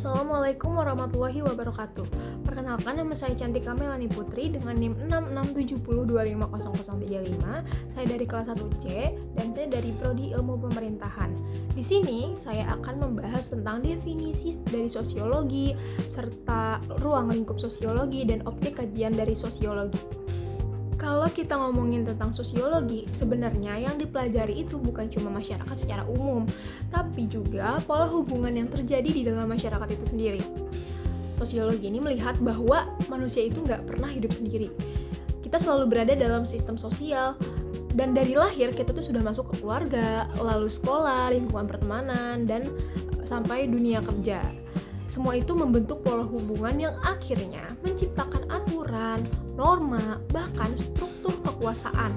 Assalamualaikum warahmatullahi wabarakatuh. Perkenalkan, nama saya Cantika Melani Putri dengan NIM 6670250035. Saya dari kelas 1C dan saya dari Prodi Ilmu Pemerintahan. Di sini saya akan membahas tentang definisi dari sosiologi serta ruang lingkup sosiologi dan objek kajian dari sosiologi. Kalau kita ngomongin tentang sosiologi, sebenarnya yang dipelajari itu bukan cuma masyarakat secara umum, tapi juga pola hubungan yang terjadi di dalam masyarakat itu sendiri. Sosiologi ini melihat bahwa manusia itu nggak pernah hidup sendiri. Kita selalu berada dalam sistem sosial, dan dari lahir kita tuh sudah masuk ke keluarga, lalu sekolah, lingkungan pertemanan, dan sampai dunia kerja. Semua itu membentuk pola hubungan yang akhirnya menciptakan aturan, norma, bahkan struktur kekuasaan.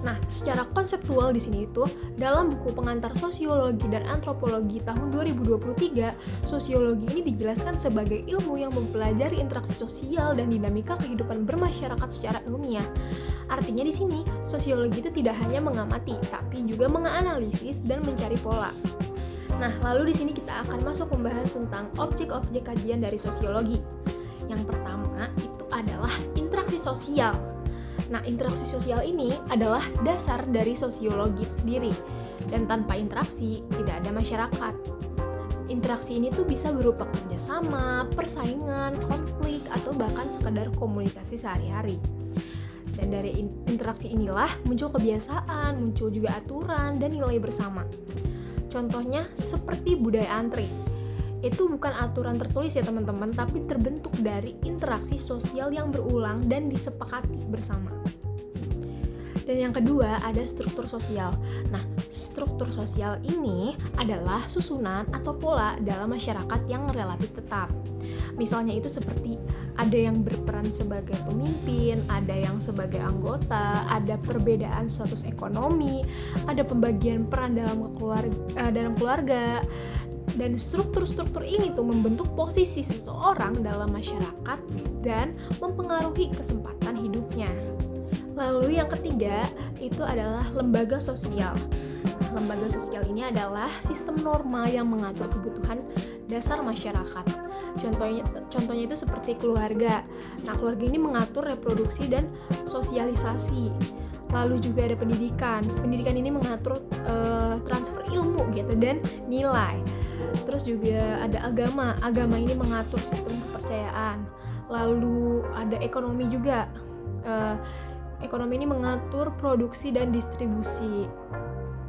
Nah, secara konseptual di sini itu dalam buku pengantar sosiologi dan antropologi tahun 2023, sosiologi ini dijelaskan sebagai ilmu yang mempelajari interaksi sosial dan dinamika kehidupan bermasyarakat secara ilmiah. Artinya di sini, sosiologi itu tidak hanya mengamati, tapi juga menganalisis dan mencari pola. Nah, lalu di sini kita akan masuk membahas tentang objek-objek kajian dari sosiologi. Yang pertama itu adalah interaksi sosial. Nah, interaksi sosial ini adalah dasar dari sosiologi itu sendiri. Dan tanpa interaksi, tidak ada masyarakat. Interaksi ini tuh bisa berupa kerjasama, persaingan, konflik, atau bahkan sekedar komunikasi sehari-hari. Dan dari interaksi inilah muncul kebiasaan, muncul juga aturan, dan nilai bersama. Contohnya seperti budaya antri. Itu bukan aturan tertulis ya teman-teman, tapi terbentuk dari interaksi sosial yang berulang dan disepakati bersama. Dan yang kedua ada struktur sosial. Nah, struktur sosial ini adalah susunan atau pola dalam masyarakat yang relatif tetap. Misalnya itu seperti ada yang berperan sebagai pemimpin, ada yang sebagai anggota, ada perbedaan status ekonomi, ada pembagian peran dalam keluarga. Dan struktur-struktur ini tuh membentuk posisi seseorang dalam masyarakat dan mempengaruhi kesempatan hidupnya. Lalu yang ketiga itu adalah lembaga sosial. Nah, lembaga sosial ini adalah sistem norma yang mengatur kebutuhan dasar masyarakat. Contohnya itu seperti keluarga. Nah, keluarga ini mengatur reproduksi dan sosialisasi. Lalu juga ada pendidikan. Pendidikan ini mengatur transfer ilmu gitu dan nilai. Terus juga ada agama. Agama ini mengatur sistem kepercayaan. Lalu ada ekonomi juga. Ekonomi ini mengatur produksi dan distribusi.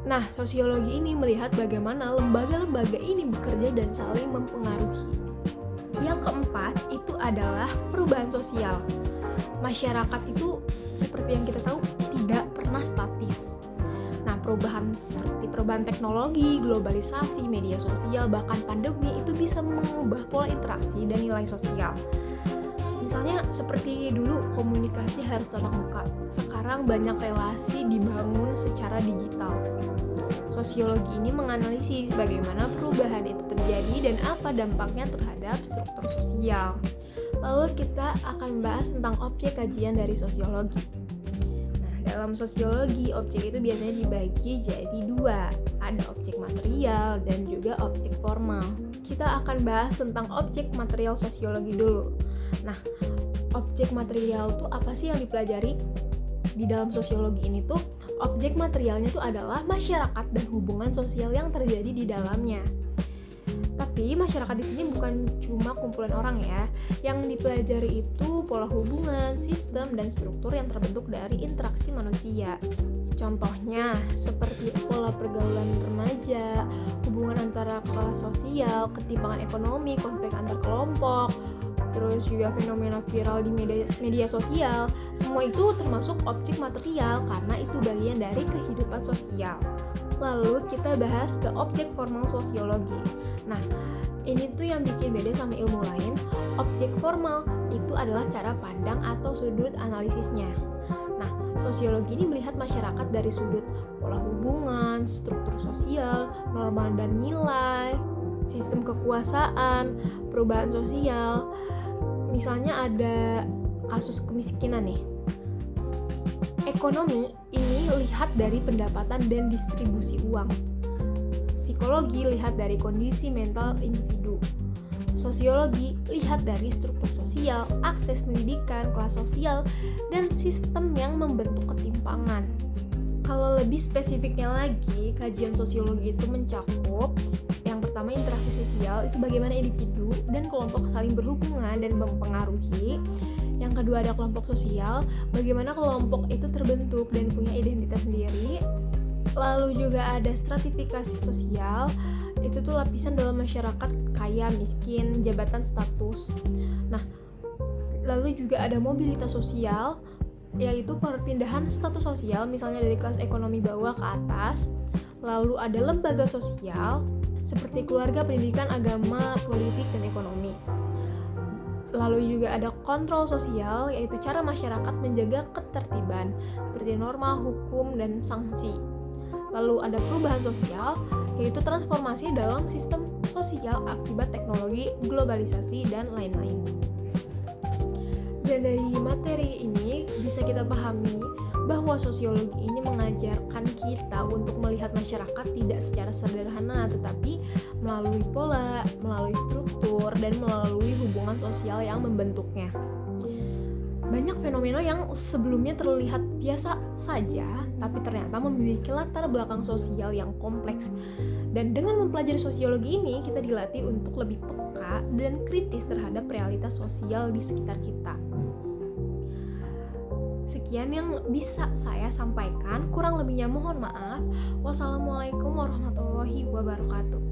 Nah, sosiologi ini melihat bagaimana lembaga-lembaga ini bekerja dan saling mempengaruhi. Yang keempat itu adalah perubahan sosial. Masyarakat itu seperti yang kita tahu tidak pernah statis. Nah, perubahan seperti perubahan teknologi, globalisasi, media sosial, bahkan pandemi itu bisa mengubah pola interaksi dan nilai sosial. Misalnya seperti dulu komunikasi harus tatap muka, sekarang banyak relasi dibangun secara digital. Sosiologi ini menganalisis bagaimana perubahan itu terjadi dan apa dampaknya terhadap struktur sosial. Lalu kita akan membahas tentang objek kajian dari sosiologi. Nah, dalam sosiologi, objek itu biasanya dibagi jadi dua, ada objek material dan juga objek formal. Kita akan bahas tentang objek material sosiologi dulu. Nah, objek material tuh apa sih yang dipelajari? Di dalam sosiologi ini tuh, objek materialnya tuh adalah masyarakat dan hubungan sosial yang terjadi di dalamnya. Tapi masyarakat di sini bukan cuma kumpulan orang ya. Yang dipelajari itu pola hubungan, sistem, dan struktur yang terbentuk dari interaksi manusia. Contohnya seperti pola pergaulan remaja, hubungan antara kelas sosial, ketimpangan ekonomi, konflik antar kelompok, terus juga fenomena viral di media sosial. Semua itu termasuk objek material karena itu bagian dari kehidupan sosial. Lalu kita bahas ke objek formal sosiologi. Nah, ini tuh yang bikin beda sama ilmu lain. Objek formal itu adalah cara pandang atau sudut analisisnya. Nah, sosiologi ini melihat masyarakat dari sudut pola hubungan, struktur sosial, norma dan nilai, sistem kekuasaan, perubahan sosial. Misalnya ada kasus kemiskinan nih. Ekonomi ini lihat dari pendapatan dan distribusi uang. Psikologi lihat dari kondisi mental individu. Sosiologi lihat dari struktur sosial, akses pendidikan, kelas sosial, dan sistem yang membentuk ketimpangan. Kalau lebih spesifiknya lagi, kajian sosiologi itu mencakup yang pertama interaksi sosial, itu bagaimana individu dan kelompok saling berhubungan dan mempengaruhi. Yang kedua ada kelompok sosial, bagaimana kelompok itu terbentuk dan punya identitas sendiri. Lalu juga ada stratifikasi sosial, itu tuh lapisan dalam masyarakat kaya, miskin, jabatan, status. Nah, lalu juga ada mobilitas sosial, yaitu perpindahan status sosial, misalnya dari kelas ekonomi bawah ke atas. Lalu ada lembaga sosial, seperti keluarga, pendidikan, agama, politik, dan ekonomi. Lalu juga ada kontrol sosial, yaitu cara masyarakat menjaga ketertiban, seperti norma, hukum, dan sanksi. Lalu ada perubahan sosial, yaitu transformasi dalam sistem sosial akibat teknologi, globalisasi, dan lain-lain. Dan dari materi ini bisa kita pahami bahwa sosiologi ini mengajarkan kita untuk melihat masyarakat tidak secara sederhana, tetapi melalui pola, melalui struktur, dan melalui hubungan sosial yang membentuknya. Banyak fenomena yang sebelumnya terlihat biasa saja, tapi ternyata memiliki latar belakang sosial yang kompleks. Dan dengan mempelajari sosiologi ini, kita dilatih untuk lebih peka dan kritis terhadap realitas sosial di sekitar kita. Sekian yang bisa saya sampaikan, kurang lebihnya mohon maaf. Wassalamualaikum warahmatullahi wabarakatuh.